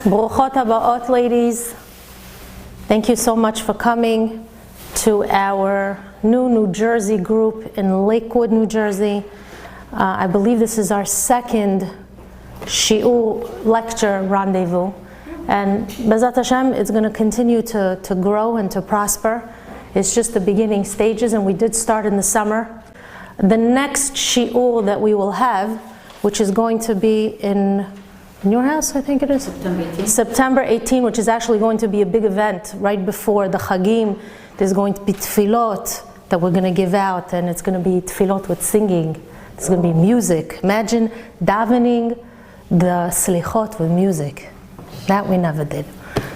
Bruchot habaot, ladies. Thank you so much for coming to our New Jersey group in Lakewood, New Jersey. I believe this is our second shiur lecture rendezvous. And Bezat Hashem, it's going to continue to grow and to prosper. It's just the beginning stages, and we did start in the summer. The next shiur that we will have, which is going to be in your house, I think it is? September 18, which is actually going to be a big event right before the Chagim. There's going to be tefillot that we're going to give out, and it's going to be tefillot with singing. There's going to be music. Imagine davening the slichot with music. That we never did.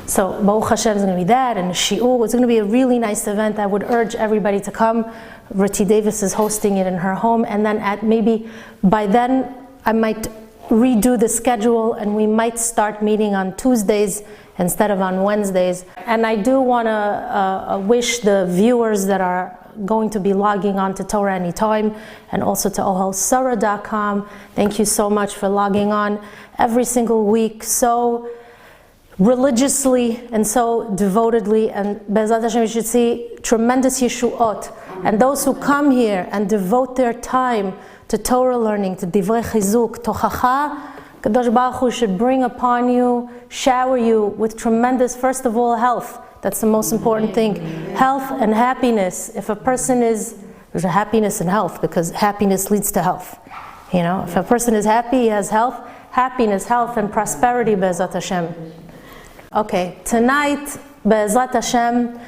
So Baruch Hashem is going to be that, and shiur. It's going to be a really nice event. I would urge everybody to come. Riti Davis is hosting it in her home, and then maybe by then I might redo the schedule, and we might start meeting on Tuesdays instead of on Wednesdays. And I do want to wish the viewers that are going to be logging on to Torah anytime, and also to ohalsara.com. Thank you so much for logging on every single week so religiously and so devotedly, and Be'ezrat Hashem, you should see tremendous yeshuot. And those who come here and devote their time to Torah learning, to divrei chizuk, tochacha, Kadosh Baruch Hu should bring upon you, shower you with tremendous, first of all, health. That's the most important thing. Health and happiness. If a person there's a happiness and health, because happiness leads to health. You know, if a person is happy, he has health, happiness, health, and prosperity, Be'ezrat Hashem. Okay, tonight, Be'ezrat Hashem,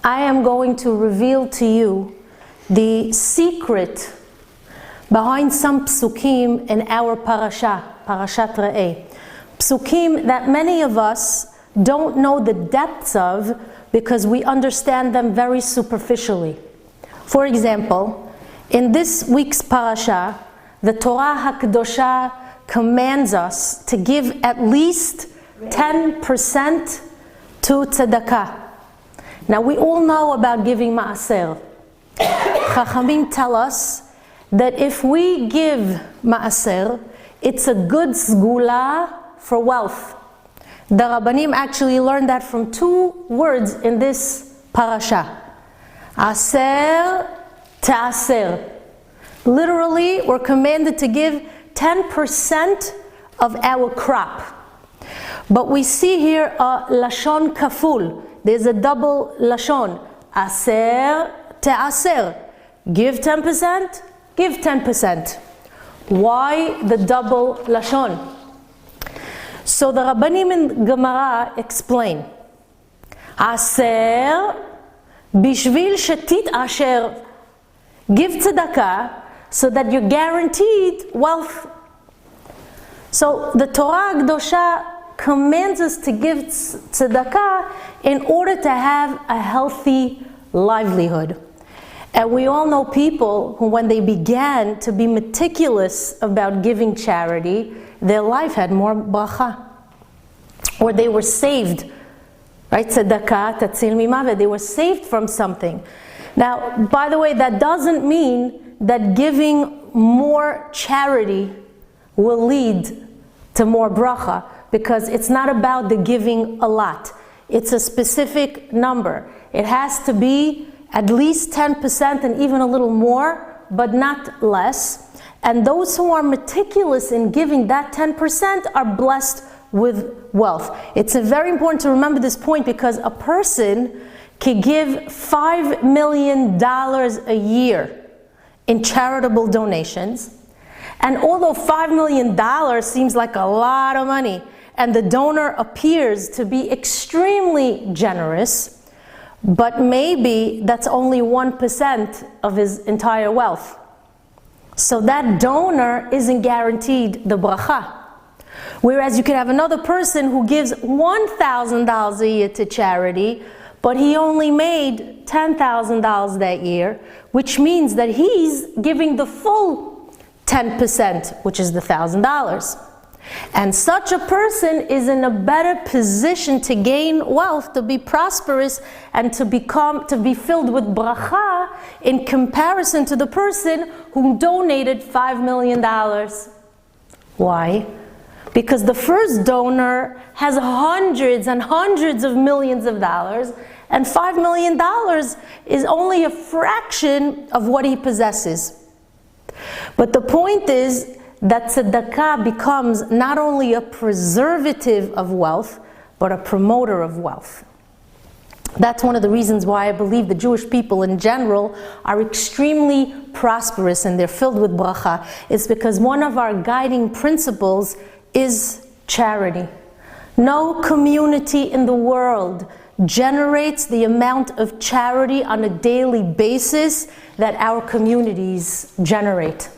I am going to reveal to you the secret behind some psukim in our Parshat Re'eh. Psukim that many of us don't know the depths of because we understand them very superficially. For example, in this week's Parasha, the Torah HaKadosha commands us to give at least 10% to tzedakah. Now we all know about giving ma'aser. Chachamim tell us that if we give ma'aser, it's a good sgula for wealth. The Rabbanim actually learned that from two words in this parasha. Aser ta'aser. Literally, we're commanded to give 10% of our crop. But we see here a lashon kaful. There's a double lashon. Aser ta'aser. Give 10%. Give 10%. Why the double lashon? So the Rabbanim in Gemara explain. Aser bishvil shetit asher. Give tzedakah so that you're guaranteed wealth. So the Torah Kedosha commands us to give tzedakah in order to have a healthy livelihood. And we all know people who, when they began to be meticulous about giving charity, their life had more bracha. Or they were saved, right? Tzedakah, tatzil mimavet. They were saved from something. Now, by the way, that doesn't mean that giving more charity will lead to more bracha, because it's not about the giving a lot. It's a specific number. It has to be at least 10% and even a little more, but not less. And those who are meticulous in giving that 10% are blessed with wealth. It's very important to remember this point, because a person can give $5 million a year in charitable donations. And although $5 million seems like a lot of money, and the donor appears to be extremely generous, but maybe that's only 1% of his entire wealth. So that donor isn't guaranteed the bracha. Whereas you could have another person who gives $1,000 a year to charity, but he only made $10,000 that year, which means that he's giving the full 10%, which is the $1,000. And such a person is in a better position to gain wealth, to be prosperous, and to be filled with bracha in comparison to the person who donated $5 million. Why? Because the first donor has hundreds and hundreds of millions of dollars, and $5 million is only a fraction of what he possesses. But the point is that tzedakah becomes not only a preservative of wealth, but a promoter of wealth. That's one of the reasons why I believe the Jewish people in general are extremely prosperous and they're filled with bracha. It's because one of our guiding principles is charity. No community in the world generates the amount of charity on a daily basis that our communities generate.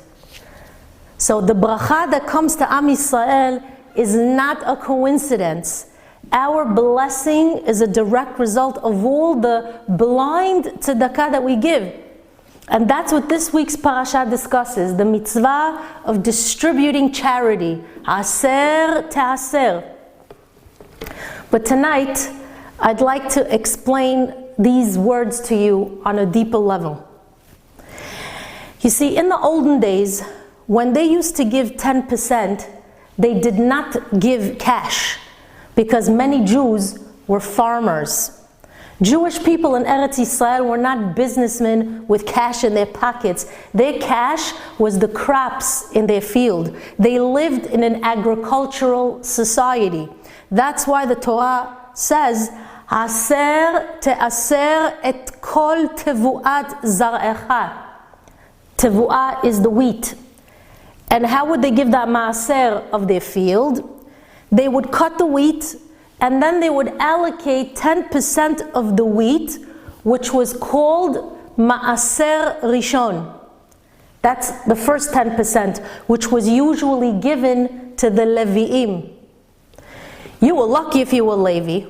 So the bracha that comes to Am Yisrael is not a coincidence. Our blessing is a direct result of all the blind tzedakah that we give. And that's what this week's Parshat discusses, the mitzvah of distributing charity. Aser te'aser. But tonight, I'd like to explain these words to you on a deeper level. You see, in the olden days, when they used to give 10%, they did not give cash, because many Jews were farmers. Jewish people in Eretz Yisrael were not businessmen with cash in their pockets. Their cash was the crops in their field. They lived in an agricultural society. That's why the Torah says, Aser te'aser et kol tevuat zar'echa. Tevuah is the wheat. And how would they give that maaser of their field? They would cut the wheat, and then they would allocate 10% of the wheat, which was called maaser rishon. That's the first 10%, which was usually given to the Levi'im. You were lucky if you were Levi,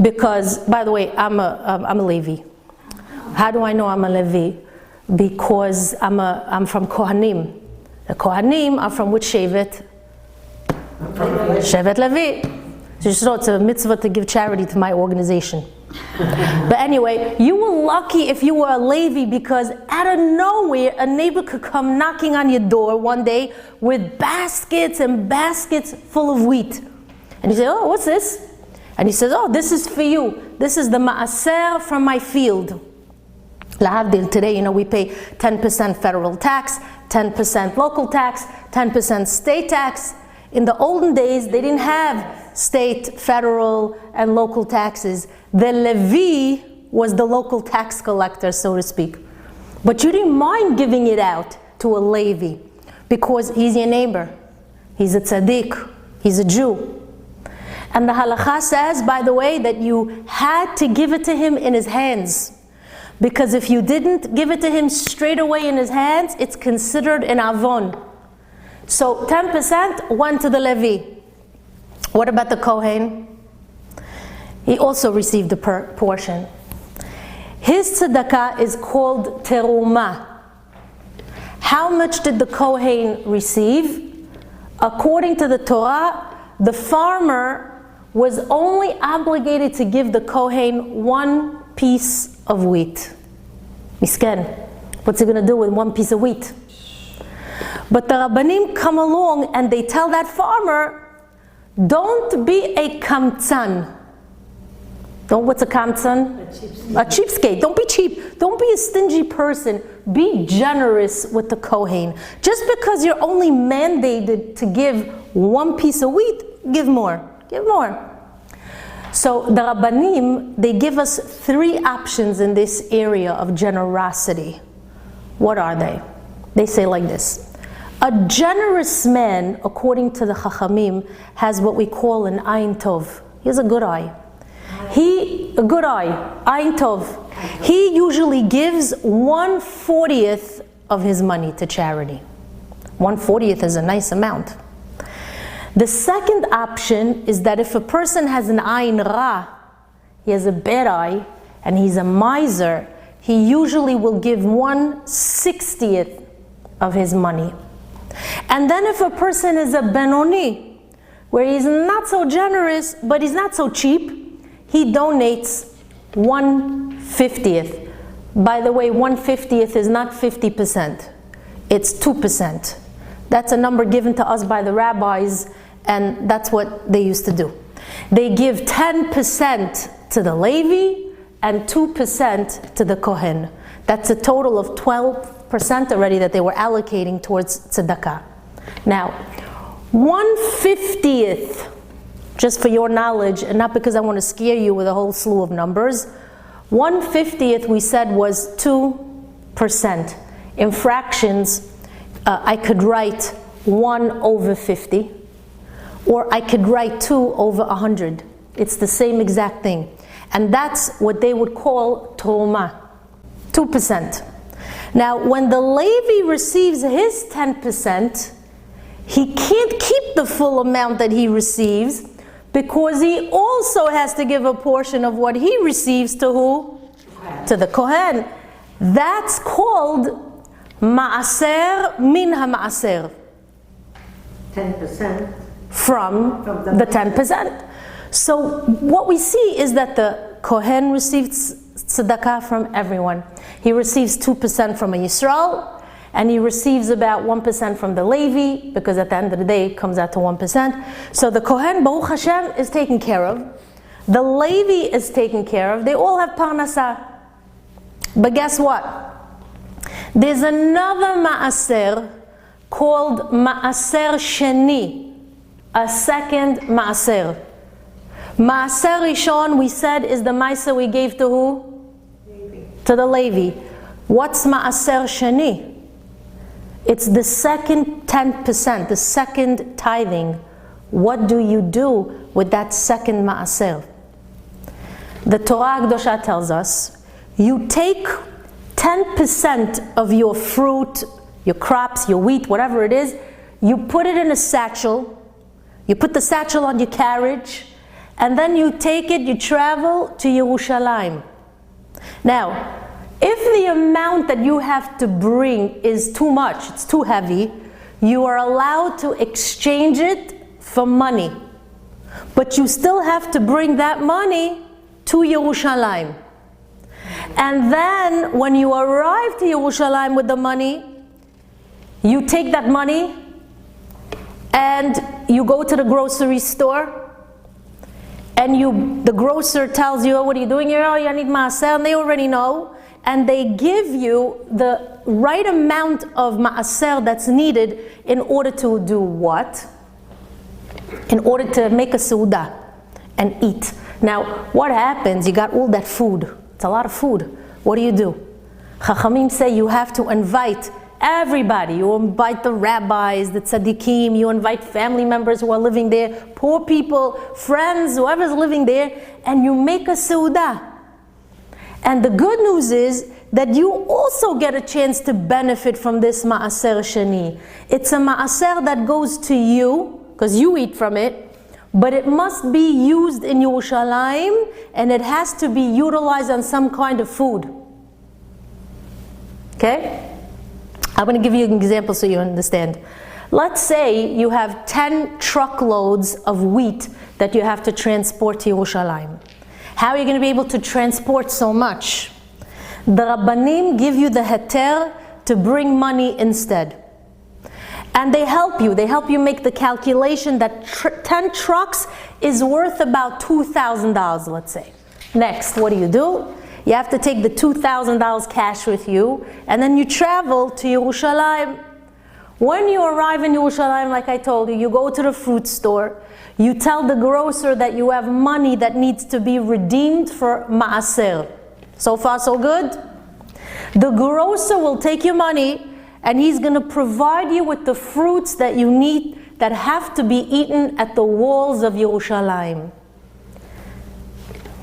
because, by the way, I'm a Levi. How do I know I'm a Levi? Because I'm from Kohanim. The Kohanim are from which Shevet? Shevet Levi. So you should know it's a mitzvah to give charity to my organization. But anyway, you were lucky if you were a Levi, because out of nowhere a neighbor could come knocking on your door one day with baskets and baskets full of wheat. And you say, oh, what's this? And he says, oh, this is for you. This is the maaser from my field. Lahavdil, today, we pay 10% federal tax, 10% local tax, 10% state tax. In the olden days, they didn't have state, federal, and local taxes. The Levi was the local tax collector, so to speak. But you didn't mind giving it out to a Levi, because he's your neighbor. He's a tzaddik. He's a Jew. And the halakha says, by the way, that you had to give it to him in his hands. Because if you didn't give it to him straight away in his hands, it's considered an avon. So 10% went to the Levi. What about the Cohen? He also received a portion. His tzedakah is called teruma. How much did the Cohen receive? According to the Torah, the farmer was only obligated to give the Cohen one piece of wheat. Misken, what's he going to do with one piece of wheat? But the Rabbanim come along and they tell that farmer, don't be a kamtzan. What's a kamtzan? A cheapskate. Don't be cheap. Don't be a stingy person. Be generous with the Kohen. Just because you're only mandated to give one piece of wheat, give more. Give more. So the Rabbanim, they give us three options in this area of generosity. What are they? They say like this. A generous man, according to the Chachamim, has what we call an ayin tov. He has a good eye. A good eye, ayin tov. He usually gives 1/40 of his money to charity. 1/40 is a nice amount. The second option is that if a person has an ayin ra, he has a bad eye, and he's a miser, he usually will give 1/60 of his money. And then if a person is a benoni, where he's not so generous, but he's not so cheap, he donates 1/50. By the way, 1/50 is not 50%. It's 2%. That's a number given to us by the rabbis, And that's what they used to do. They give 10% to the Levi and 2% to the Cohen. That's a total of 12% already that they were allocating towards tzedakah. Now, 1/50th, just for your knowledge, and not because I want to scare you with a whole slew of numbers, 1/50th we said was 2%. In fractions, I could write 1/50, or I could write 2/100. It's the same exact thing. And that's what they would call Truma, 2%. Now, when the Levi receives his 10%, he can't keep the full amount that he receives, because he also has to give a portion of what he receives to who? To the Kohen. That's called Ma'aser min ha-Ma'aser. 10% from the 10%. So what we see is that the Kohen receives tzedakah from everyone. He receives 2% from a Yisrael, and he receives about 1% from the Levi, because at the end of the day it comes out to 1%. So the Kohen, Baruch Hashem, is taken care of. The Levi is taken care of. They all have parnasah. But guess what? There's another Ma'aser called Ma'aser Sheni, a second Ma'aser. Ma'aser Rishon, we said, is the Ma'aser we gave to who? Levi. To the Levi. What's Ma'aser Sheni? It's the second 10%, the second tithing. What do you do with that second Ma'aser? The Torah Kedosha tells us, you take 10% of your fruit, your crops, your wheat, whatever it is, you put it in a satchel, you put the satchel on your carriage, and then you take it, you travel to Yerushalayim. Now, if the amount that you have to bring is too much, it's too heavy, you are allowed to exchange it for money. But you still have to bring that money to Yerushalayim. And then, when you arrive to Yerushalayim with the money, you take that money and you go to the grocery store, and the grocer tells you, oh, what are you doing here? Oh, you need ma'aser, and they already know, and they give you the right amount of ma'aser that's needed in order to do what? In order to make a seudah and eat. Now, what happens? You got all that food. It's a lot of food. What do? Chachamim say you have to invite everybody. You invite the rabbis, the tzaddikim, you invite family members who are living there, poor people, friends, whoever's living there, and you make a seudah. And the good news is that you also get a chance to benefit from this ma'aser sheni. It's a ma'aser that goes to you, because you eat from it, but it must be used in Yerushalayim, and it has to be utilized on some kind of food. Okay? I'm going to give you an example so you understand. Let's say you have 10 truckloads of wheat that you have to transport to Yerushalayim. How are you going to be able to transport so much? The Rabbanim give you the heter to bring money instead. And they help you. They help you make the calculation that 10 trucks is worth about $2,000, let's say. Next, what do? You have to take the $2,000 cash with you, and then you travel to Yerushalayim. When you arrive in Yerushalayim, like I told you, you go to the fruit store, you tell the grocer that you have money that needs to be redeemed for ma'aser. So far, so good? The grocer will take your money, and he's going to provide you with the fruits that you need that have to be eaten at the walls of Yerushalayim.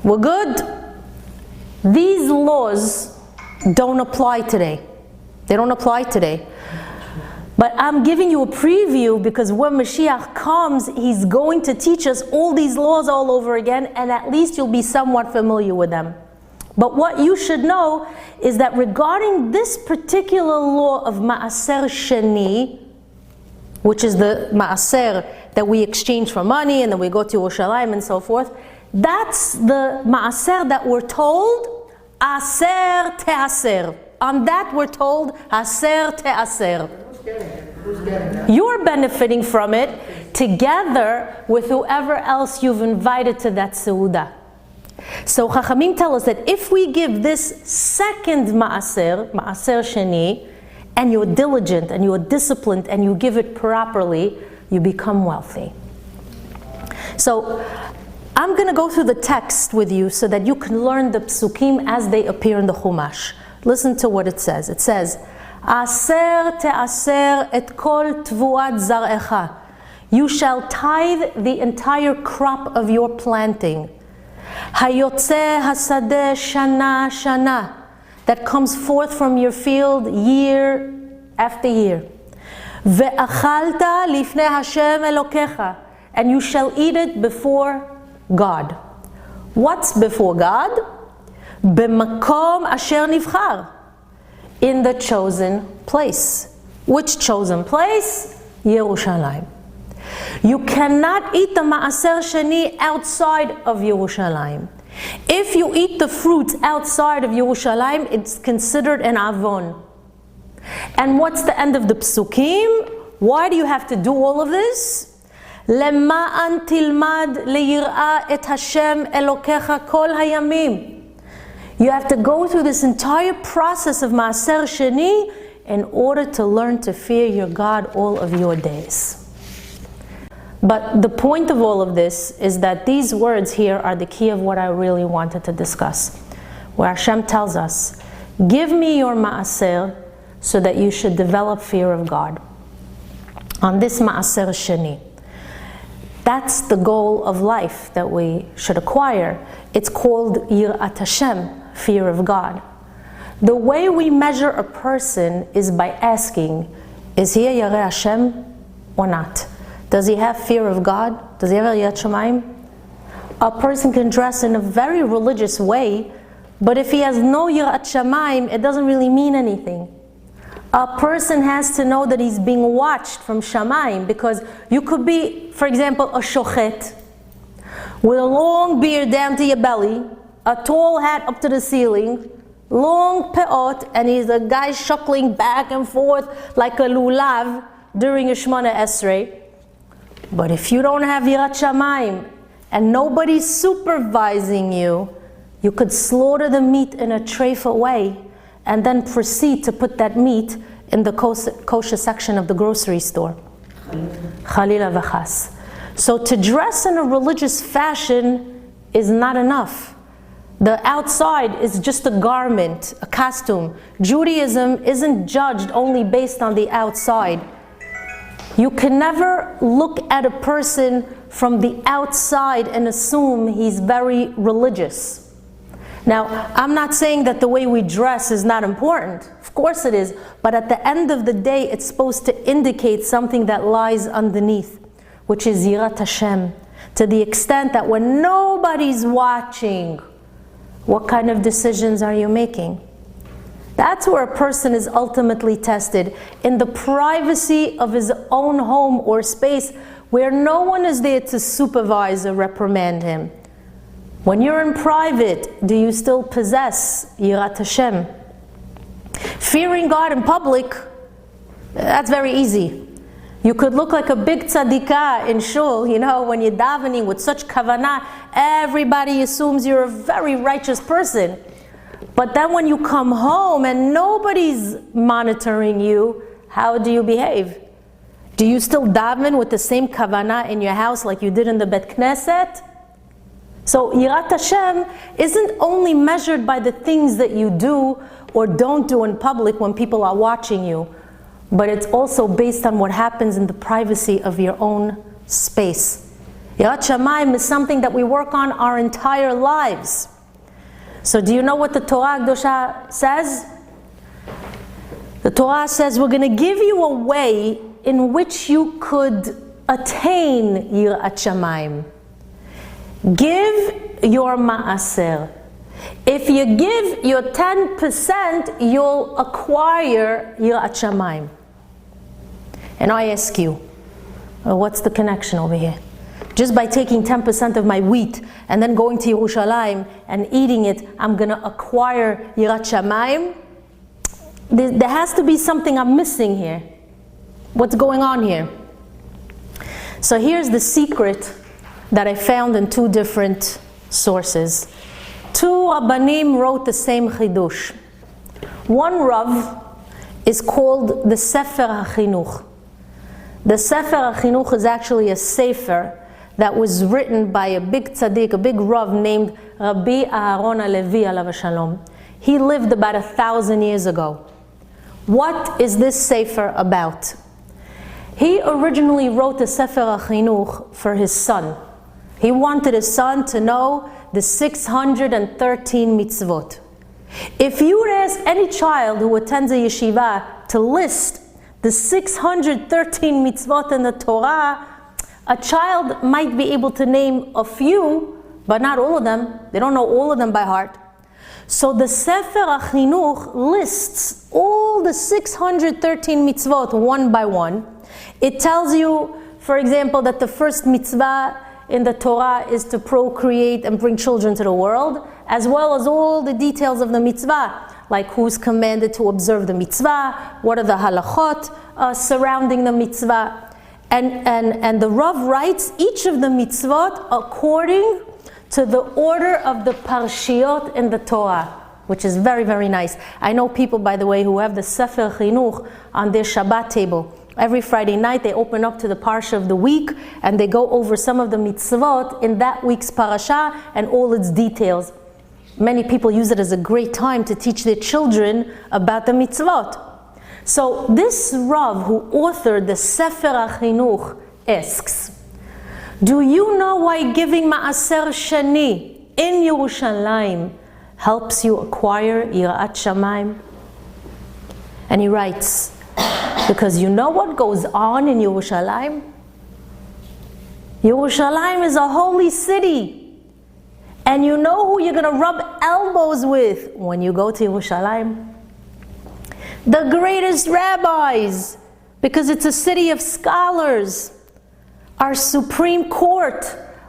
We're good? These laws don't apply today. They don't apply today. But I'm giving you a preview, because when Mashiach comes, he's going to teach us all these laws all over again, and at least you'll be somewhat familiar with them. But what you should know is that regarding this particular law of Ma'aser Sheni, which is the Ma'aser that we exchange for money and then we go to Yerushalayim and so forth, that's the Ma'aser that we're told, Aser Te'aser. On that we're told, Aser Te'aser. Who's getting it? You're benefiting from it. together with whoever else you've invited to that seudah. So Chachamim tell us that if we give this second Ma'aser Sheni, and you're diligent and you're disciplined and you give it properly, you become wealthy. So I'm going to go through the text with you so that you can learn the psukim as they appear in the Chumash. Listen to what it says. It says, Aser te'aser et kol tvuat zar'echa. You shall tithe the entire crop of your planting. Hayotze hasadeh shana shana. That comes forth from your field year after year. Ve'achalta lifnei Hashem Elokecha. And you shall eat it before God. What's before God? B'makom asher nivchar. In the chosen place. Which chosen place? Yerushalayim. You cannot eat the Ma'aser Sheni outside of Yerushalayim. If you eat the fruits outside of Yerushalayim, it's considered an avon. And what's the end of the psukim? Why do you have to do all of this? Lema'an tilmad leyir'a et Hashem Elokecha kol hayamim. You have to go through this entire process of Ma'aser Sheni in order to learn to fear your God all of your days. But the point of all of this is that these words here are the key of what I really wanted to discuss. Where Hashem tells us, give me your Ma'aser so that you should develop fear of God. On this Ma'aser Sheni. That's the goal of life that we should acquire. It's called Yirat Hashem, fear of God. The way we measure a person is by asking, is he a Yareh Hashem or not? Does he have fear of God? Does he have a Yirat Shamayim? A person can dress in a very religious way, but if he has no Yirat Shamayim, it doesn't really mean anything. A person has to know that he's being watched from Shamayim, because you could be, for example, a shochet, with a long beard down to your belly, a tall hat up to the ceiling, long peot, and he's a guy shuckling back and forth like a lulav during a Shemona Esrei. But if you don't have Yirat Shamayim and nobody's supervising you, you could slaughter the meat in a treif way and then proceed to put that meat in the kosher section of the grocery store. Chalila v'chas. So to dress in a religious fashion is not enough. The outside is just a garment, a costume. Judaism isn't judged only based on the outside. You can never look at a person from the outside and assume he's very religious. Now, I'm not saying that the way we dress is not important. Of course it is. But at the end of the day, it's supposed to indicate something that lies underneath, which is Yirat Hashem. To the extent that when nobody's watching, what kind of decisions are you making? That's where a person is ultimately tested, in the privacy of his own home or space, where no one is there to supervise or reprimand him. When you're in private, do you still possess Yirat Hashem? Fearing God in public, that's very easy. You could look like a big tzadikah in shul, when you're davening with such kavanah, everybody assumes you're a very righteous person. But then when you come home and nobody's monitoring you, how do you behave? Do you still daven with the same kavanah in your house like you did in the Bet Knesset? So Yirat Hashem isn't only measured by the things that you do or don't do in public when people are watching you, but it's also based on what happens in the privacy of your own space. Yirat Shamayim is something that we work on our entire lives. So do you know what the Torah Kedosha says? The Torah says we're going to give you a way in which you could attain Yirat Shamayim. Give your Ma'aser. If you give your 10%, you'll acquire Yirat Shamayim. And I ask you, what's the connection over here? Just by taking 10% of my wheat and then going to Yerushalayim and eating it, I'm going to acquire Yirat Shamayim? There has to be something I'm missing here. What's going on here? So here's the secret that I found in two different sources. Two Rabbanim wrote the same Chidush. One Rav is called the Sefer HaChinuch. The Sefer HaChinuch is actually a sefer that was written by a big tzaddik, a big Rav named Rabbi Aharon HaLevi alav shalom. He lived about 1,000 years ago. What is this sefer about? He originally wrote the Sefer HaChinuch for his son. He wanted his son to know the 613 mitzvot. If you would ask any child who attends a yeshiva to list the 613 mitzvot in the Torah, a child might be able to name a few, but not all of them. They don't know all of them by heart. So the Sefer HaChinuch lists all the 613 mitzvot one by one. It tells you, for example, that the first mitzvah in the Torah is to procreate and bring children to the world, as well as all the details of the mitzvah, like who's commanded to observe the mitzvah, what are the halachot surrounding the mitzvah. And the Rav writes each of the mitzvot according to the order of the Parshiot in the Torah, which is very, very nice. I know people, by the way, who have the Sefer Chinuch on their Shabbat table. Every Friday night they open up to the Parsha of the week and they go over some of the mitzvot in that week's Parasha and all its details. Many people use it as a great time to teach their children about the mitzvot. So this Rav who authored the Sefer HaChinuch asks, do you know why giving Ma'aser Shani in Yerushalayim helps you acquire Yirat Shamayim? And he writes, because you know what goes on in Yerushalayim? Yerushalayim is a holy city. And you know who you're going to rub elbows with when you go to Yerushalayim? The greatest rabbis, because it's a city of scholars. Our Supreme Court,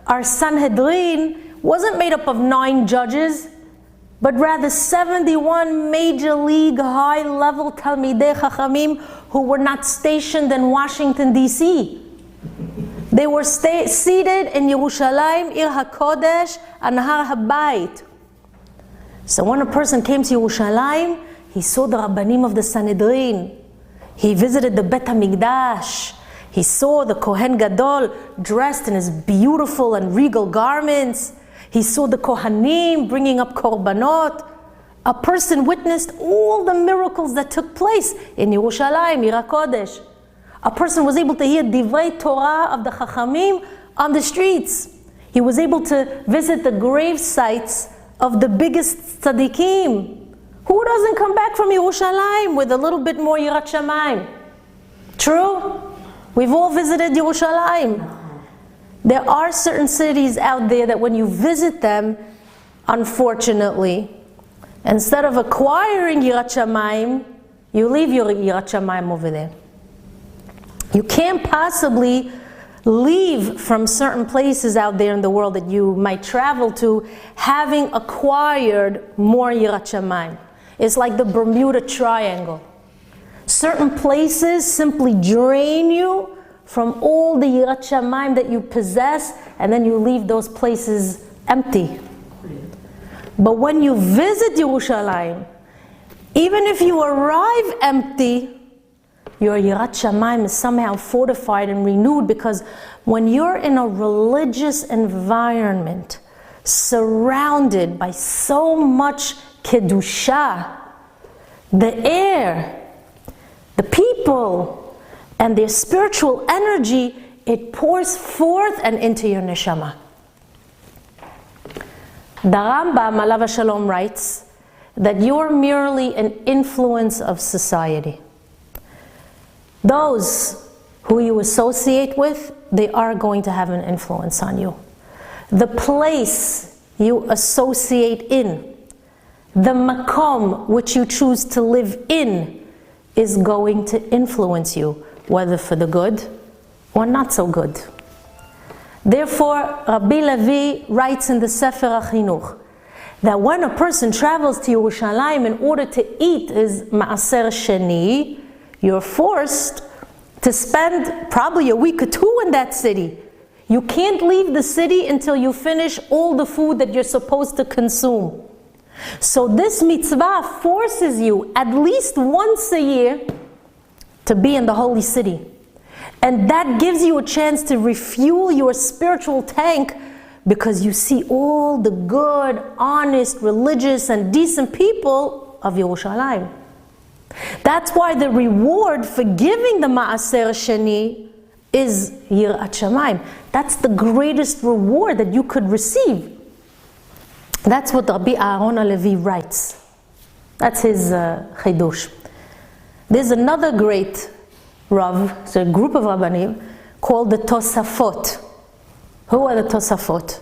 our Sanhedrin, wasn't made up of 9 judges, but rather 71 major league high-level Talmidei Chachamim who were not stationed in Washington, D.C. They were seated in Yerushalayim, Ir HaKodesh, and Har HaBayit. So when a person came to Yerushalayim, he saw the Rabbanim of the Sanhedrin. He visited the Bet HaMikdash. He saw the Cohen Gadol dressed in his beautiful and regal garments. He saw the Kohanim bringing up korbanot. A person witnessed all the miracles that took place in Yerushalayim, Ir HaKodesh. A person was able to hear Divrei Torah of the Chachamim on the streets. He was able to visit the grave sites of the biggest tzaddikim. Who doesn't come back from Yerushalayim with a little bit more Yirat Shamayim? True? We've all visited Yerushalayim. There are certain cities out there that when you visit them, unfortunately, instead of acquiring Yirat Shamayim, you leave your Yirat Shamayim over there. You can't possibly leave from certain places out there in the world that you might travel to having acquired more Yirat Shamayim. It's like the Bermuda Triangle. Certain places simply drain you from all the Yirat Shamayim that you possess, and then you leave those places empty. But when you visit Yerushalayim, even if you arrive empty, your Yirat Shamayim is somehow fortified and renewed, because when you're in a religious environment, surrounded by so much Kedusha, the air, the people, and their spiritual energy, it pours forth and into your neshama. The Rambam, alav shalom, writes that you're merely an influence of society. Those who you associate with, they are going to have an influence on you. The place you associate in, the makom which you choose to live in, is going to influence you, whether for the good or not so good. Therefore, Rabbi Levi writes in the Sefer HaChinuch that when a person travels to Yerushalayim in order to eat his Ma'aser Sheni, you're forced to spend probably a week or two in that city. You can't leave the city until you finish all the food that you're supposed to consume. So this mitzvah forces you at least once a year to be in the holy city. And that gives you a chance to refuel your spiritual tank, because you see all the good, honest, religious, and decent people of Yerushalayim. That's why the reward for giving the Ma'aser Sheni is Yirat Shamayim. That's the greatest reward that you could receive. That's what Rabbi Aaron HaLevi writes. That's his Chidush. There's another great Rav, it's a group of Rabbanim, called the Tosafot. Who are the Tosafot?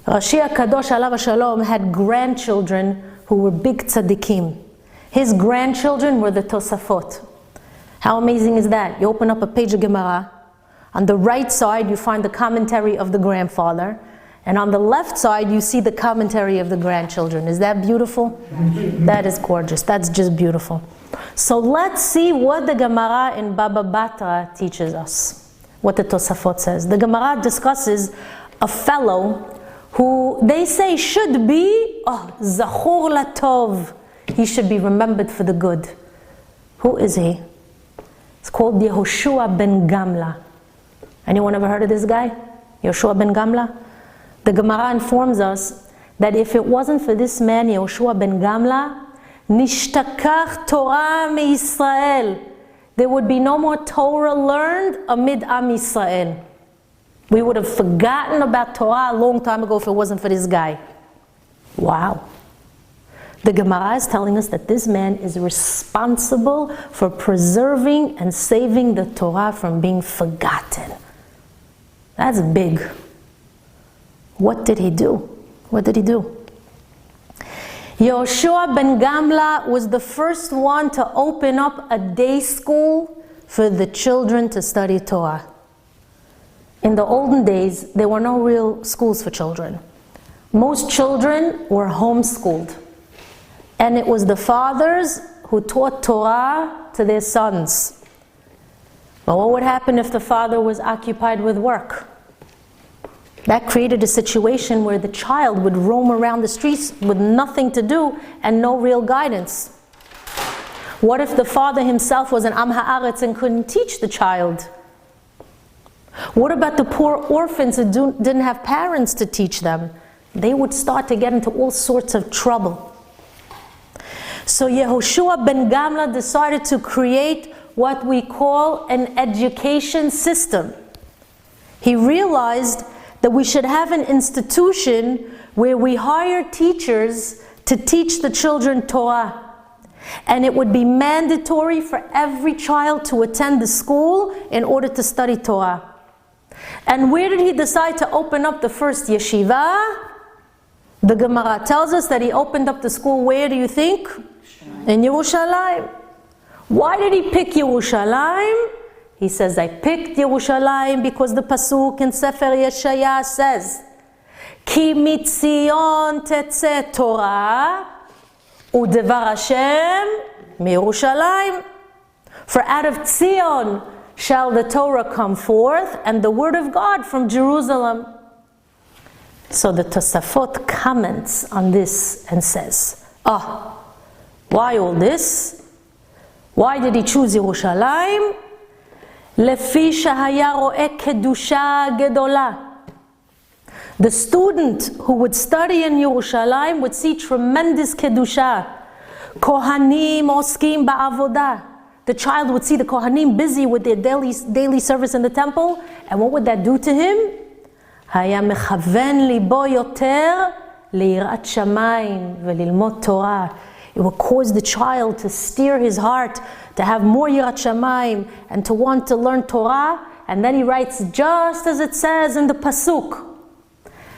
Rashi HaKadosh Alav HaShalom had grandchildren who were big tzaddikim. His grandchildren were the Tosafot. How amazing is that? You open up a page of Gemara. On the right side, you find the commentary of the grandfather. And on the left side, you see the commentary of the grandchildren. Is that beautiful? That is gorgeous. That's just beautiful. So let's see what the Gemara in Baba Batra teaches us. What the Tosafot says. The Gemara discusses a fellow who they say should be Zachor Latov. He should be remembered for the good. Who is he? It's called Yehoshua ben Gamla. Anyone ever heard of this guy? Yehoshua ben Gamla? The Gemara informs us that if it wasn't for this man, Yehoshua ben Gamla, Nishtakach Torah me Yisrael, there would be no more Torah learned amid Am Yisrael. We would have forgotten about Torah a long time ago if it wasn't for this guy. Wow. The Gemara is telling us that this man is responsible for preserving and saving the Torah from being forgotten. That's big. What did he do? What did he do? Yehoshua ben Gamla was the first one to open up a day school for the children to study Torah. In the olden days, there were no real schools for children. Most children were homeschooled. And it was the fathers who taught Torah to their sons. But what would happen if the father was occupied with work? That created a situation where the child would roam around the streets with nothing to do and no real guidance. What if the father himself was an Am Ha'aretz and couldn't teach the child? What about the poor orphans who didn't have parents to teach them? They would start to get into all sorts of trouble. So Yehoshua ben Gamla decided to create what we call an education system. He realized that we should have an institution where we hire teachers to teach the children Torah. And it would be mandatory for every child to attend the school in order to study Torah. And where did he decide to open up the first yeshiva? The Gemara tells us that he opened up the school where, do you think? In Yerushalayim. Why did he pick Yerushalayim? He says, I picked Yerushalayim because the pasuk in Sefer Yeshaya says, Ki mitzion tetze Torah, udevar Hashem miYerushalayim. For out of Tzion shall the Torah come forth, and the word of God from Jerusalem. So the Tosafot comments on this and says, why all this? Why did he choose Yerushalayim? Lefi shehaya ro'eh kedusha gedola. The student who would study in Yerushalayim would see tremendous kedusha. Kohanim oskim ba'avodah. The child would see the Kohanim busy with their daily service in the temple, and what would that do to him? Haya mechaven libo yoter liyirat shamayim velilmod Torah. It will cause the child to steer his heart to have more Yirat Shamayim and to want to learn Torah. And then he writes, just as it says in the Pasuk,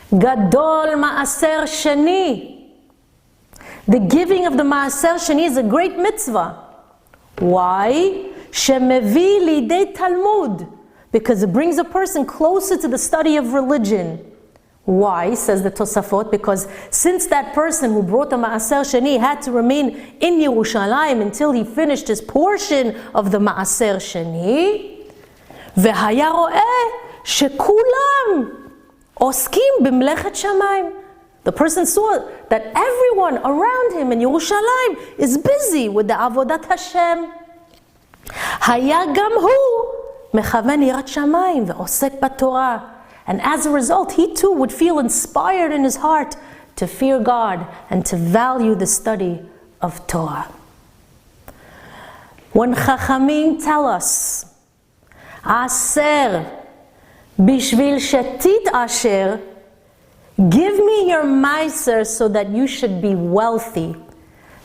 Gadol Ma'aser Sheni. The giving of the Ma'aser Sheni is a great mitzvah. Why? Shemevi lidei Talmud. Because it brings a person closer to the study of religion. Why, says the Tosafot? Because since that person who brought the Ma'aser Sheni had to remain in Yerushalayim until he finished his portion of the Ma'aser Sheni, והיה רואה שכולם עוסקים במלאכת שמיים. The person saw that everyone around him in Yerushalayim is busy with the Avodat Hashem. היה גם הוא מכוון יראת שמיים ועוסק בתורה. And as a result, he too would feel inspired in his heart to fear God and to value the study of Torah. When Chachamim tell us, Aser, bishvil shetit asher, give me your meiser so that you should be wealthy,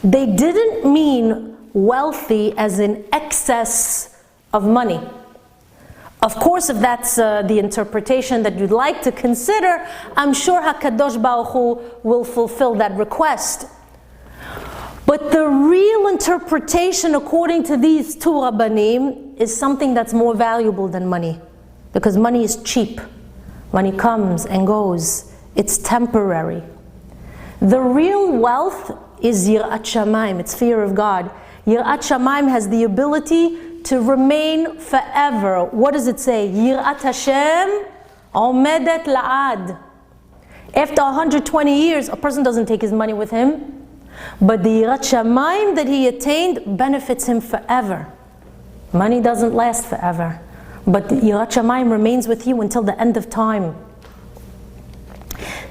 they didn't mean wealthy as in excess of money. Of course, if that's the interpretation that you'd like to consider, I'm sure HaKadosh Baruch Hu will fulfill that request. But the real interpretation, according to these two Rabbanim, is something that's more valuable than money. Because money is cheap. Money comes and goes. It's temporary. The real wealth is Yirat Shamayim, it's fear of God. Yirat Shamayim has the ability to remain forever. What does it say? Yirat Hashem omedet la'ad. After 120 years, a person doesn't take his money with him, but the Yirat Shamayim that he attained benefits him forever. Money doesn't last forever, but the Yirat Shamayim remains with you until the end of time.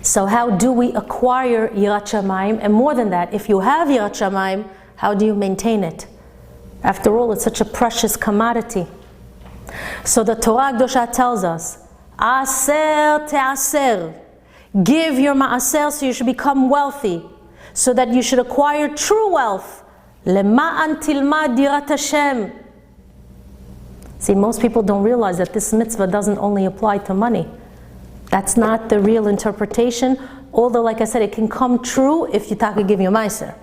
So how do we acquire Yirat Shamayim? And more than that, if you have Yirat Shamayim, how do you maintain it? After all, it's such a precious commodity. So the Torah Kedosha tells us, Aser te'aser, give your ma'aser so you should become wealthy, so that you should acquire true wealth. Lema'an tilmad yirat Hashem. See, most people don't realize that this mitzvah doesn't only apply to money. That's not the real interpretation, although, like I said, it can come true if you give your ma'aser.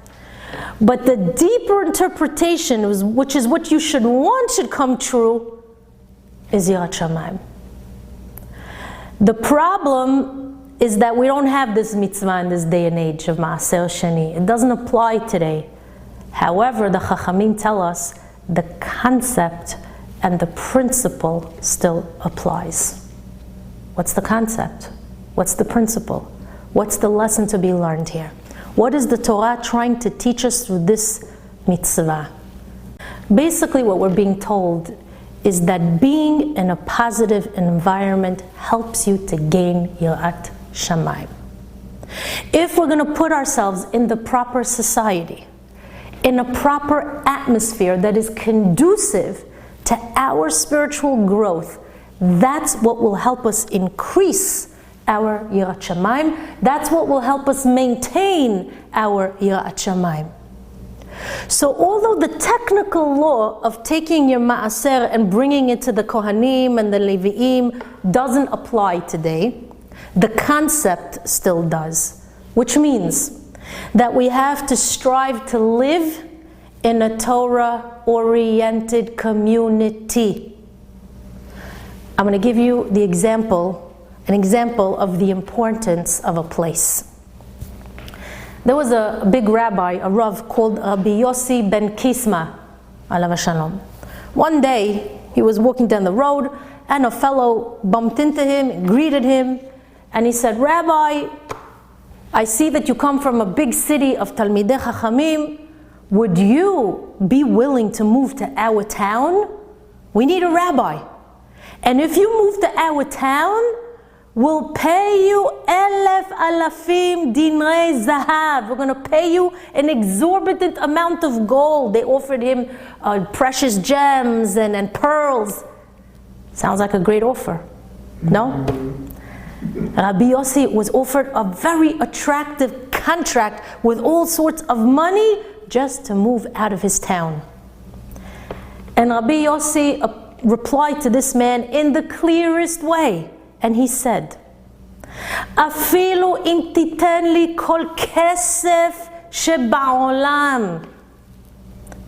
But the deeper interpretation, which is what you should want should come true, is Yirat Shamayim. The problem is that we don't have this mitzvah in this day and age of Ma'aser Sheni. It doesn't apply today. However, the Chachamim tell us the concept and the principle still applies. What's the concept? What's the principle? What's the lesson to be learned here? What is the Torah trying to teach us through this mitzvah? Basically, what we're being told is that being in a positive environment helps you to gain Yirat Shamayim. If we're going to put ourselves in the proper society, in a proper atmosphere that is conducive to our spiritual growth, that's what will help us increase our Yirat Shamayim. That's what will help us maintain our Yirat Shamayim. So although the technical law of taking your ma'aser and bringing it to the Kohanim and the Levi'im doesn't apply today, the concept still does. Which means that we have to strive to live in a Torah-oriented community. I'm going to give you an example of the importance of a place. There was a big rabbi, a Rav called Rabbi Yossi ben Kisma, alav shalom. One day, he was walking down the road, and a fellow bumped into him, greeted him, and he said, Rabbi, I see that you come from a big city of Talmidei Chachamim. Would you be willing to move to our town? We need a rabbi. And if you move to our town, we'll pay you 1,000 dinrei zahav. We're going to pay you an exorbitant amount of gold. They offered him precious gems and pearls. Sounds like a great offer. No? Rabbi Yossi was offered a very attractive contract with all sorts of money just to move out of his town. And Rabbi Yossi replied to this man in the clearest way, and he said, "Afilu im titen li kol kesef sheba'olam."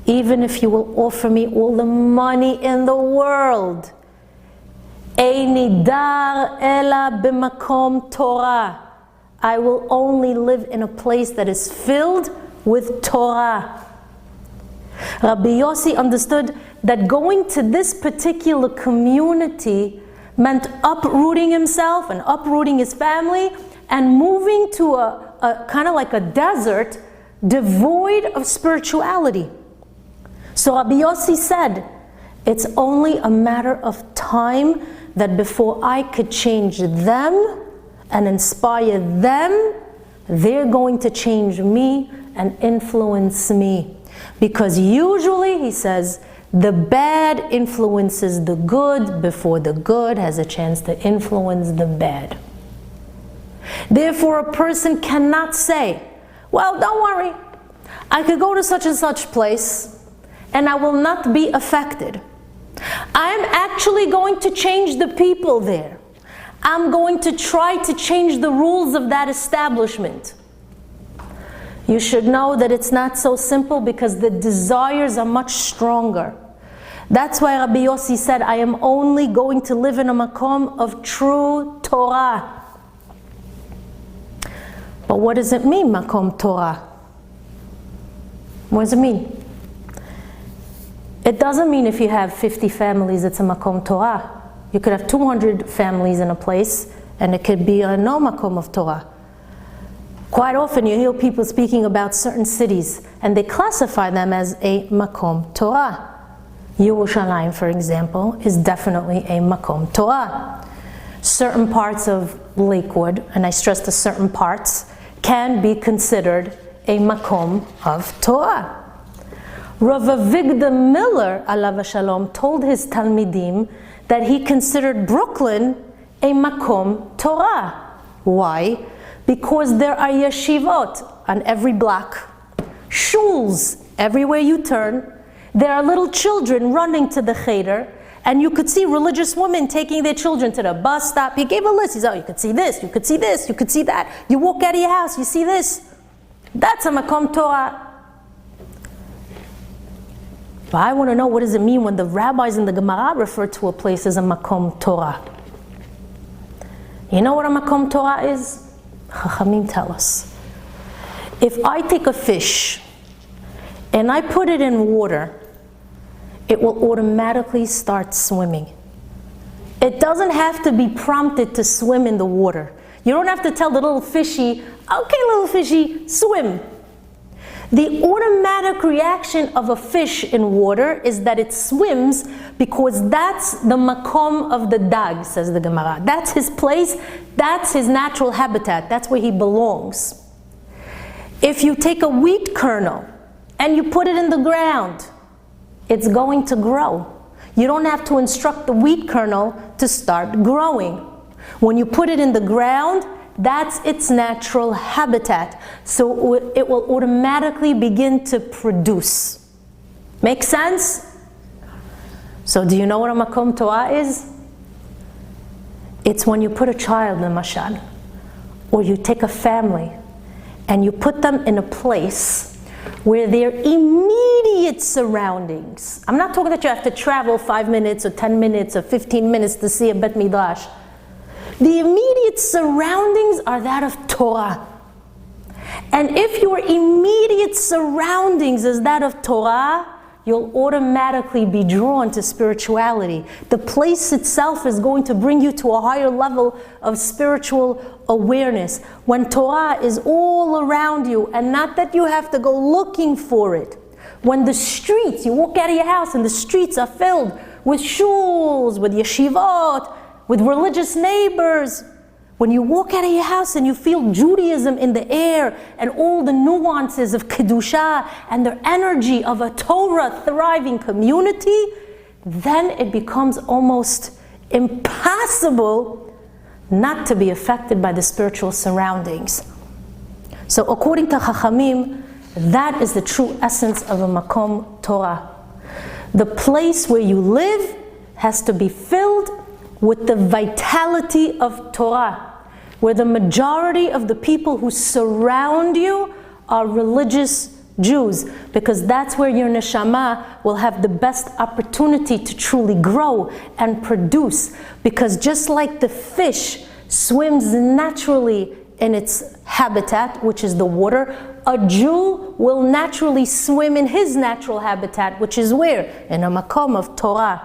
Even if you will offer me all the money in the world, Eini dar ela b'makom Torah. I will only live in a place that is filled with Torah. Rabbi Yossi understood that going to this particular community meant uprooting himself and uprooting his family and moving to a kind of like a desert devoid of spirituality. So Rabbi Yossi said, it's only a matter of time that before I could change them and inspire them, they're going to change me and influence me. Because usually, he says, the bad influences the good before the good has a chance to influence the bad. Therefore, a person cannot say, well, don't worry, I could go to such and such place and I will not be affected. I'm actually going to change the people there. I'm going to try to change the rules of that establishment. You should know that it's not so simple because the desires are much stronger. That's why Rabbi Yossi said, I am only going to live in a makom of true Torah. But what does it mean, makom Torah? What does it mean? It doesn't mean if you have 50 families, it's a makom Torah. You could have 200 families in a place, and it could be a no makom of Torah. Quite often you hear people speaking about certain cities, and they classify them as a makom Torah. Yerushalayim, for example, is definitely a makom Torah. Certain parts of Lakewood, and I stress the certain parts, can be considered a makom of Torah. Rav Avigdor Miller, alav shalom, told his talmidim that he considered Brooklyn a makom Torah. Why? Because there are yeshivot on every block, shuls everywhere you turn. There are little children running to the cheder, and you could see religious women taking their children to the bus stop. He gave a list. He said, oh, you could see this, you could see this, you could see that. You walk out of your house, you see this. That's a makom Torah. But I want to know, what does it mean when the rabbis in the Gemara refer to a place as a makom Torah? You know what a makom Torah is? Chachamim tell us. If I take a fish and I put it in water, it will automatically start swimming. It doesn't have to be prompted to swim in the water. You don't have to tell the little fishy, okay, little fishy, swim. The automatic reaction of a fish in water is that it swims because that's the makom of the dag, says the Gemara. That's his place, that's his natural habitat, that's where he belongs. If you take a wheat kernel and you put it in the ground, it's going to grow. You don't have to instruct the wheat kernel to start growing. When you put it in the ground, that's its natural habitat. So it will automatically begin to produce. Make sense? So do you know what a makom Torah is? It's when you put a child in a mashad, or you take a family and you put them in a place where their immediate surroundings, I'm not talking that you have to travel 5 minutes or 10 minutes or 15 minutes to see a Bet Midrash. The immediate surroundings are that of Torah. And if your immediate surroundings is that of Torah, you'll automatically be drawn to spirituality. The place itself is going to bring you to a higher level of spiritual awareness. When Torah is all around you, and not that you have to go looking for it. When the streets, you walk out of your house and the streets are filled with shuls, with yeshivot, with religious neighbors. When you walk out of your house and you feel Judaism in the air and all the nuances of Kedusha and the energy of a Torah thriving community, then it becomes almost impossible not to be affected by the spiritual surroundings. So according to Chachamim, that is the true essence of a Makom Torah. The place where you live has to be filled with the vitality of Torah, where the majority of the people who surround you are religious Jews, because that's where your neshama will have the best opportunity to truly grow and produce. Because just like the fish swims naturally in its habitat, which is the water, a Jew will naturally swim in his natural habitat, which is where? In a makom of Torah.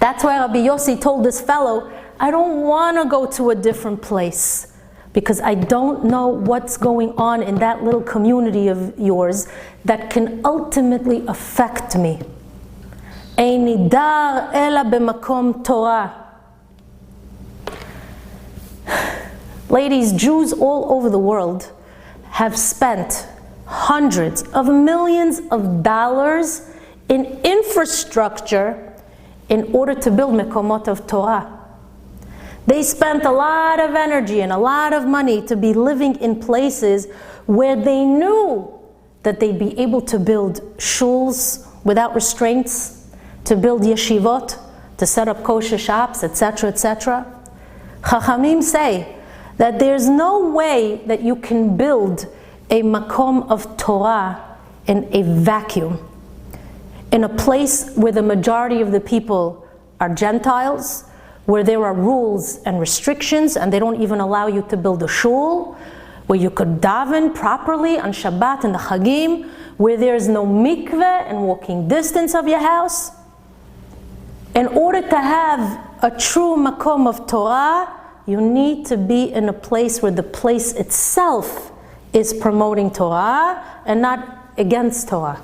That's why Rabbi Yossi told this fellow, I don't want to go to a different place, because I don't know what's going on in that little community of yours that can ultimately affect me. Ein nidar ela b'makom Torah. Ladies, Jews all over the world have spent hundreds of millions of dollars in infrastructure in order to build mekomot of Torah. They spent a lot of energy and a lot of money to be living in places where they knew that they'd be able to build shuls without restraints, to build yeshivot, to set up kosher shops, etc., etc. Chachamim say that there's no way that you can build a makom of Torah in a vacuum, in a place where the majority of the people are Gentiles, where there are rules and restrictions and they don't even allow you to build a shul, where you could daven properly on Shabbat and the Chagim, where there's no mikveh and walking distance of your house. In order to have a true makom of Torah, you need to be in a place where the place itself is promoting Torah and not against Torah.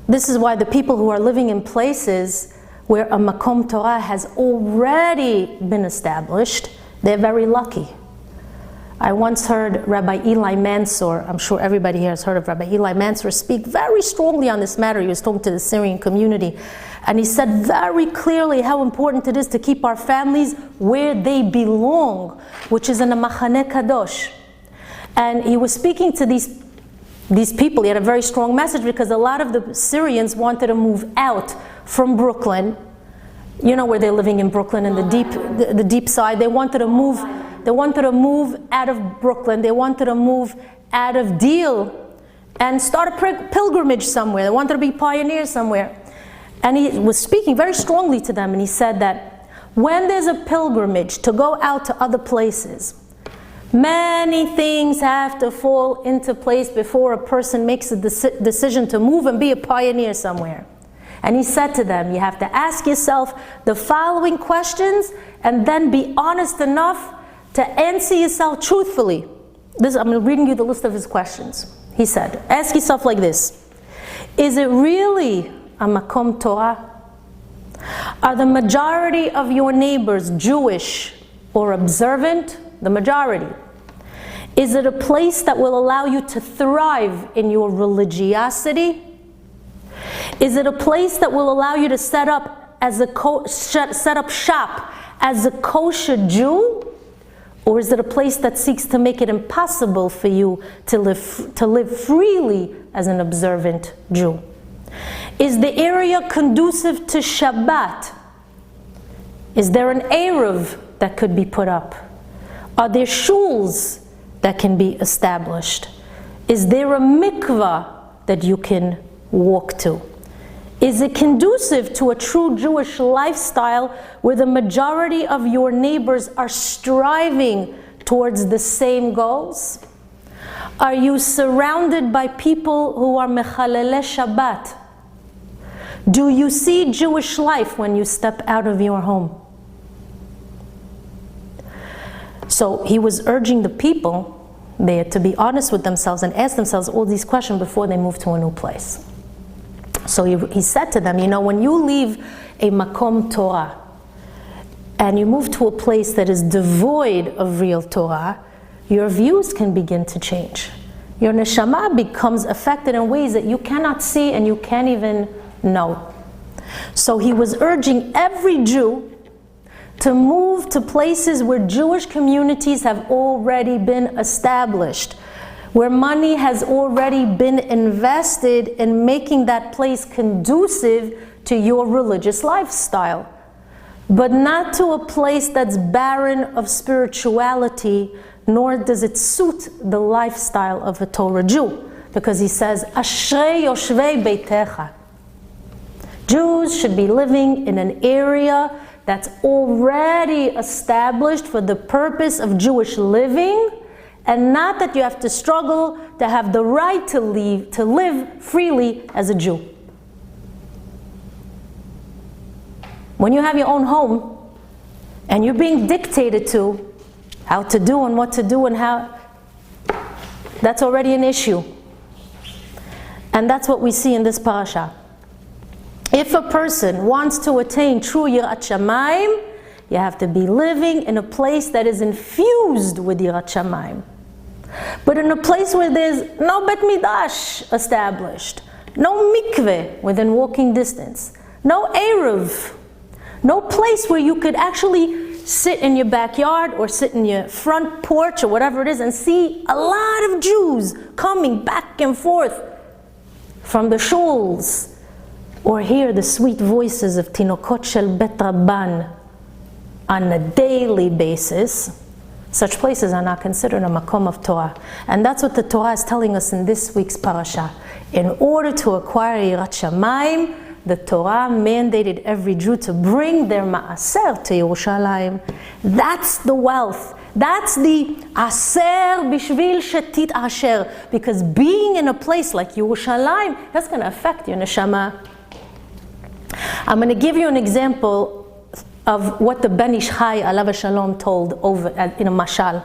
This is why the people who are living in places where a makom Torah has already been established, they're very lucky. I once heard Rabbi Eli Mansour, I'm sure everybody here has heard of Rabbi Eli Mansour, speak very strongly on this matter. He was talking to the Syrian community, and he said very clearly how important it is to keep our families where they belong, which is in a Machane Kadosh. And he was speaking to these people. He had a very strong message, because a lot of the Syrians wanted to move out from Brooklyn. You know where they're living in Brooklyn, in the deep side. They wanted to move out of Brooklyn. They wanted to move out of Deal and start a pilgrimage somewhere. They wanted to be pioneers somewhere. And he was speaking very strongly to them, and he said that when there's a pilgrimage to go out to other places, many things have to fall into place before a person makes a decision to move and be a pioneer somewhere. And he said to them, you have to ask yourself the following questions and then be honest enough to answer yourself truthfully. I'm reading you the list of his questions. He said, ask yourself like this: is it really a makom Torah? Are the majority of your neighbors Jewish or observant? The majority. Is it a place that will allow you to thrive in your religiosity? Is it a place that will allow you to set up shop as a kosher Jew? Or is it a place that seeks to make it impossible for you to live freely as an observant Jew? Is the area conducive to Shabbat? Is there an Eruv that could be put up? Are there shuls that can be established? Is there a mikvah that you can walk to? Is it conducive to a true Jewish lifestyle where the majority of your neighbors are striving towards the same goals? Are you surrounded by people who are mechalele Shabbat? Do you see Jewish life when you step out of your home? So he was urging the people there to be honest with themselves and ask themselves all these questions before they move to a new place. So he said to them, when you leave a makom Torah and you move to a place that is devoid of real Torah, your views can begin to change. Your neshama becomes affected in ways that you cannot see and you can't even know. So he was urging every Jew to move to places where Jewish communities have already been established, where money has already been invested in making that place conducive to your religious lifestyle. but not to a place that's barren of spirituality, nor does it suit the lifestyle of a Torah Jew. Because he says, Ashrei yoshvei beitecha. Jews should be living in an area that's already established for the purpose of Jewish living, and not that you have to struggle to have the right to live freely as a Jew. When you have your own home, and you're being dictated to how to do and what to do and how, that's already an issue. And that's what we see in this parasha. If a person wants to attain true Yirat Shamayim, you have to be living in a place that is infused with Yirat Shamayim. But in a place where there's no Bet Midrash established, no mikveh within walking distance, no Eruv, no place where you could actually sit in your backyard or sit in your front porch or whatever it is and see a lot of Jews coming back and forth from the shuls, or hear the sweet voices of Tinokot Shel Bet Rabban on a daily basis, such places are not considered a makom of Torah. And that's what the Torah is telling us in this week's parasha. In order to acquire Yirat Shamayim, the Torah mandated every Jew to bring their ma'aser to Yerushalayim. That's the wealth. That's the aser bishvil shetit asher. Because being in a place like Yerushalayim, that's going to affect your neshama. I'm going to give you an example of what the Ben Ish Chai alav shalom told over in a mashal.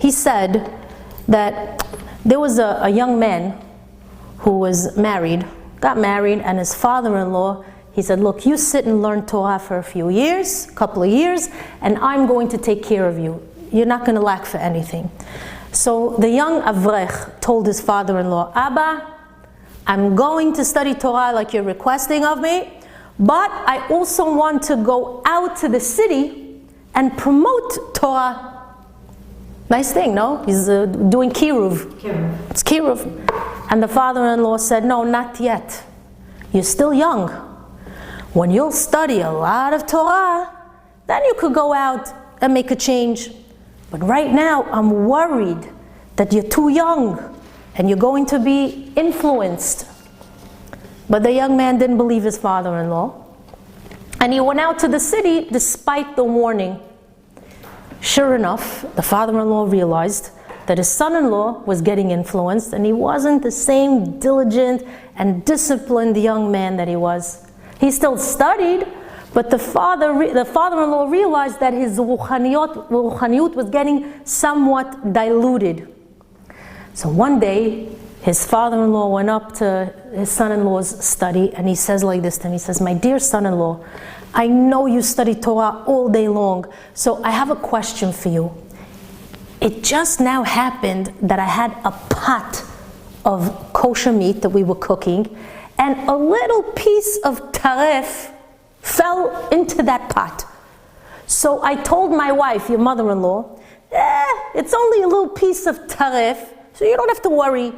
He said that there was a young man who was got married, and his father-in-law, he said, look, you sit and learn Torah for a couple of years, and I'm going to take care of you. You're not going to lack for anything. So the young Avrech told his father-in-law, Abba, I'm going to study Torah like you're requesting of me, but I also want to go out to the city and promote Torah. Nice thing, no? He's doing kiruv. It's kiruv. And the father-in-law said, no, not yet. You're still young. When you'll study a lot of Torah, then you could go out and make a change. But right now, I'm worried that you're too young and you're going to be influenced. But the young man didn't believe his father-in-law, and he went out to the city despite the warning. Sure enough, the father-in-law realized that his son-in-law was getting influenced, and he wasn't the same diligent and disciplined young man that he was. He still studied, but the father-in-law realized that his ruchaniyut was getting somewhat diluted. So one day, his father-in-law went up to his son-in-law's study, and he says like this to him. He says, my dear son-in-law, I know you study Torah all day long, so I have a question for you. It just now happened that I had a pot of kosher meat that we were cooking, and a little piece of taref fell into that pot. So I told my wife, your mother-in-law, it's only a little piece of taref, so you don't have to worry.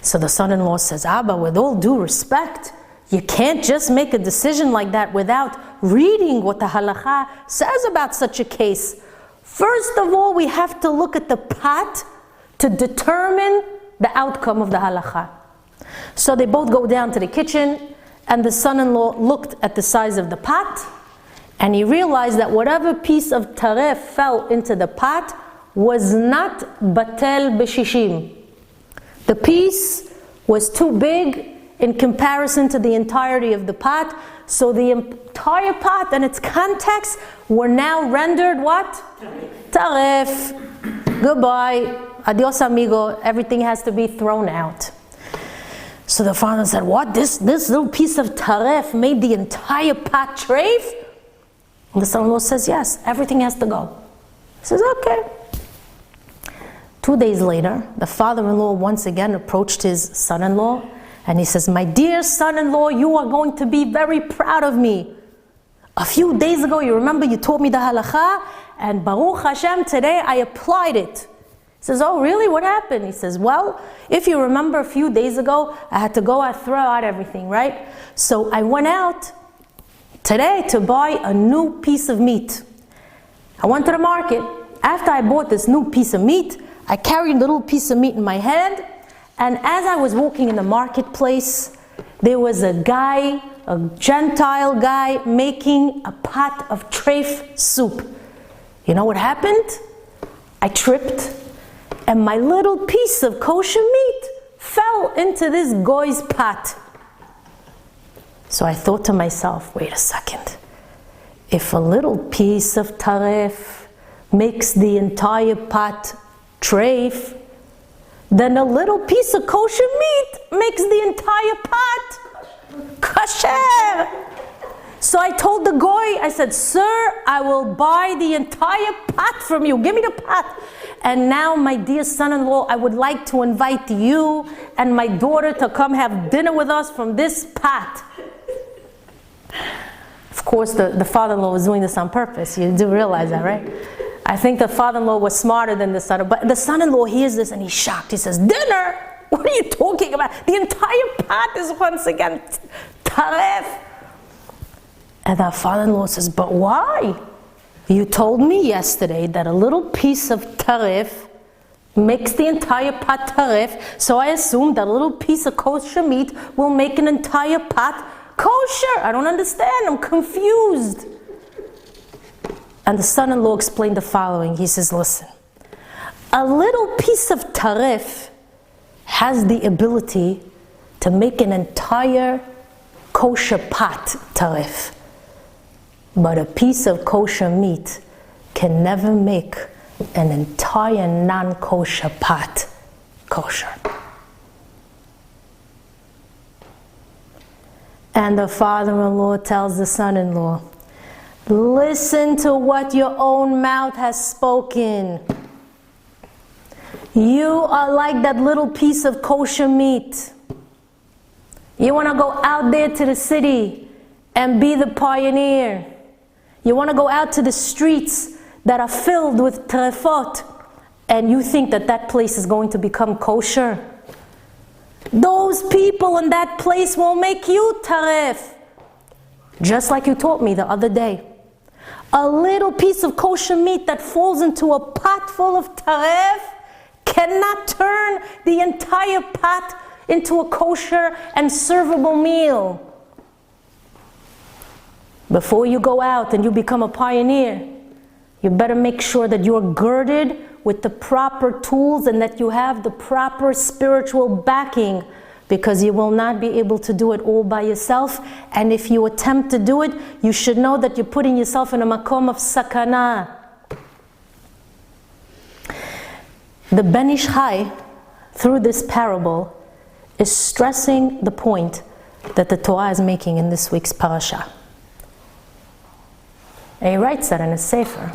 So the son-in-law says, Abba, with all due respect, you can't just make a decision like that without reading what the halakha says about such a case. First of all, we have to look at the pot to determine the outcome of the halakha. So they both go down to the kitchen, and the son-in-law looked at the size of the pot, and he realized that whatever piece of taref fell into the pot was not batel b'shishim. The piece was too big in comparison to the entirety of the pot, so the entire pot and its contents were now rendered what? Taref. Goodbye. Adios amigo. Everything has to be thrown out. So the father said, what? This little piece of taref made the entire pot treif? And the son-in-law says, yes, everything has to go. He says, okay. 2 days later, the father-in-law once again approached his son-in-law, and he says, my dear son-in-law, you are going to be very proud of me. A few days ago, you remember you taught me the halakha, and Baruch Hashem, today I applied it. He says, oh really, what happened? He says, well, if you remember a few days ago, I had to go out, throw out everything, right? So I went out today to buy a new piece of meat. I went to the market. After I bought this new piece of meat, I carried a little piece of meat in my hand, and as I was walking in the marketplace, there was a guy, a Gentile guy, making a pot of treif soup. You know what happened? I tripped, and my little piece of kosher meat fell into this goy's pot. So I thought to myself, wait a second. If a little piece of taref makes the entire pot treif, then a little piece of kosher meat makes the entire pot kosher. So I told the goy, I said, sir, I will buy the entire pot from you. Give me the pot. And now, my dear son-in-law, I would like to invite you and my daughter to come have dinner with us from this pot. Of course, the father-in-law was doing this on purpose. You do realize that, right? I think the father-in-law was smarter than the son-in-law. But the son-in-law hears this and he's shocked. He says, dinner? What are you talking about? The entire pot is once again taref. And the father-in-law says, but why? You told me yesterday that a little piece of taref makes the entire pot taref, so I assume that a little piece of kosher meat will make an entire pot kosher. I don't understand. I'm confused. And the son-in-law explained the following. He says, listen, a little piece of taref has the ability to make an entire kosher pot taref. But a piece of kosher meat can never make an entire non-kosher pot kosher. And the father-in-law tells the son-in-law, listen to what your own mouth has spoken. You are like that little piece of kosher meat. You want to go out there to the city and be the pioneer. You want to go out to the streets that are filled with terefot, and you think that that place is going to become kosher. Those people in that place will make you taref. Just like you taught me the other day. A little piece of kosher meat that falls into a pot full of taref cannot turn the entire pot into a kosher and servable meal. Before you go out and you become a pioneer, you better make sure that you're girded with the proper tools and that you have the proper spiritual backing, because you will not be able to do it all by yourself. And if you attempt to do it, you should know that you're putting yourself in a makom of sakana. The Ben Ish Chai, through this parable, is stressing the point that the Torah is making in this week's parasha. He writes that in a sefer.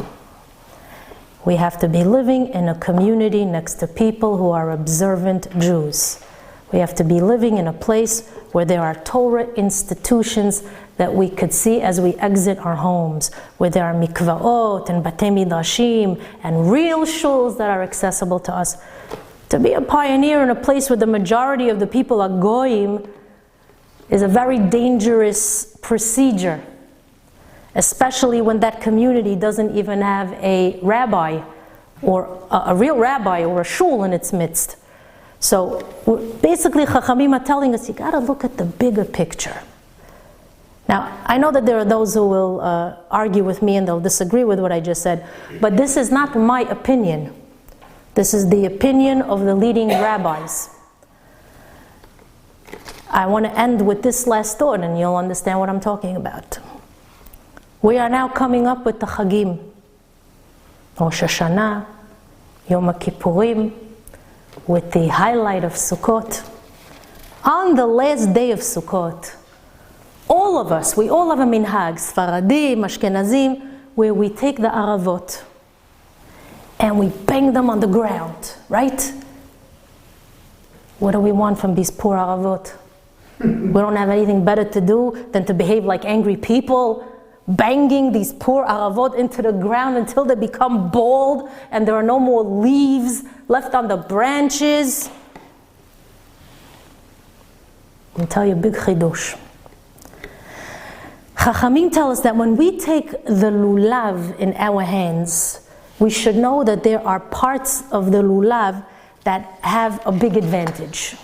We have to be living in a community next to people who are observant Jews. We have to be living in a place where there are Torah institutions that we could see as we exit our homes, where there are mikvaot and batei midrashim and real shuls that are accessible to us. To be a pioneer in a place where the majority of the people are goyim is a very dangerous procedure, especially when that community doesn't even have a rabbi or a real rabbi or a shul in its midst. So basically Chachamim are telling us you got to look at the bigger picture. Now, I know that there are those who will argue with me and they'll disagree with what I just said, but this is not my opinion. This is the opinion of the leading rabbis. I want to end with this last thought and you'll understand what I'm talking about. We are now coming up with the Chagim, Rosh Hashanah, Yom Kippurim, with the highlight of Sukkot. On the last day of Sukkot, all of us, we all have a minhag, Sfaradim, Ashkenazim, where we take the aravot and we bang them on the ground, right? What do we want from these poor aravot? We don't have anything better to do than to behave like angry people, banging these poor aravot into the ground until they become bald and there are no more leaves left on the branches. I'll tell you a big chidush. Chachamim tell us that when we take the lulav in our hands, we should know that there are parts of the lulav that have a big advantage.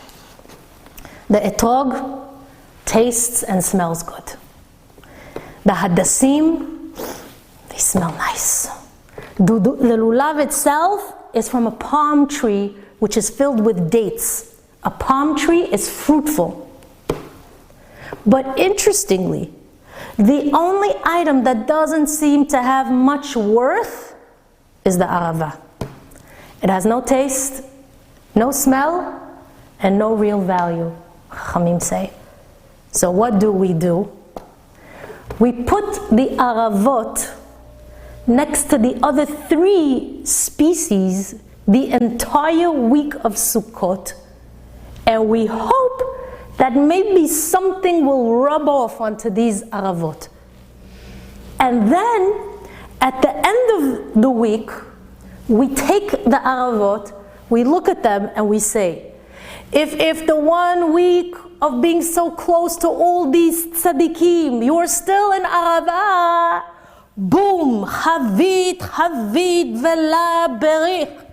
The etrog tastes and smells good. The hadassim, they smell nice. The lulav itself is from a palm tree which is filled with dates. A palm tree is fruitful. But interestingly, the only item that doesn't seem to have much worth is the arava. It has no taste, no smell, and no real value, Chachamim say. So what do? We put the aravot next to the other 3 species the entire week of Sukkot, and we hope that maybe something will rub off onto these aravot. And then, at the end of the week, we take the aravot, we look at them, and we say, if the 1 week of being so close to all these tzaddikim, you're still in arava, boom, chavit vela berich.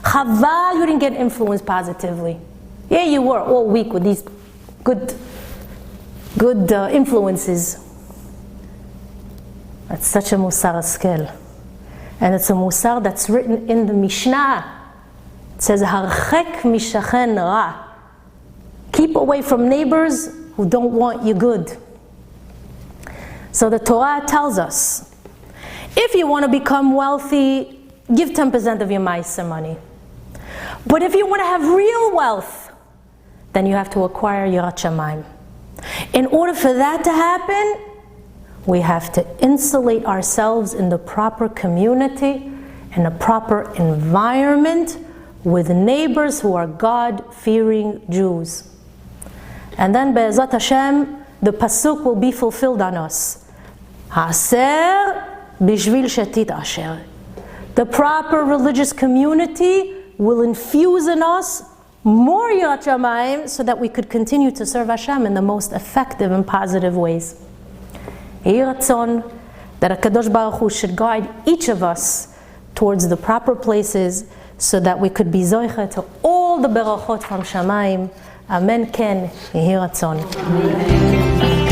Chaval, you didn't get influenced positively. Yeah, you were all week with these good influences. That's such a musar askel. And it's a musar that's written in the Mishnah. It says, harchek mishachen ra. Keep away from neighbors who don't want you good. So the Torah tells us, if you want to become wealthy, give 10% of your ma'aser money. But if you want to have real wealth, then you have to acquire Yirat Shamayim. In order for that to happen, we have to insulate ourselves in the proper community, in a proper environment, with neighbors who are God-fearing Jews. And then Be'ezat Hashem, the pasuk will be fulfilled on us. Haser bishvil shetit asher. The proper religious community will infuse in us more Yirat Shamayim so that we could continue to serve Hashem in the most effective and positive ways. Yehi Ratzon that HaKadosh Baruch Hu should guide each of us towards the proper places so that we could be zoicha to all the berachot from Shamayim. Amen. Ken. Yehi Ratzon.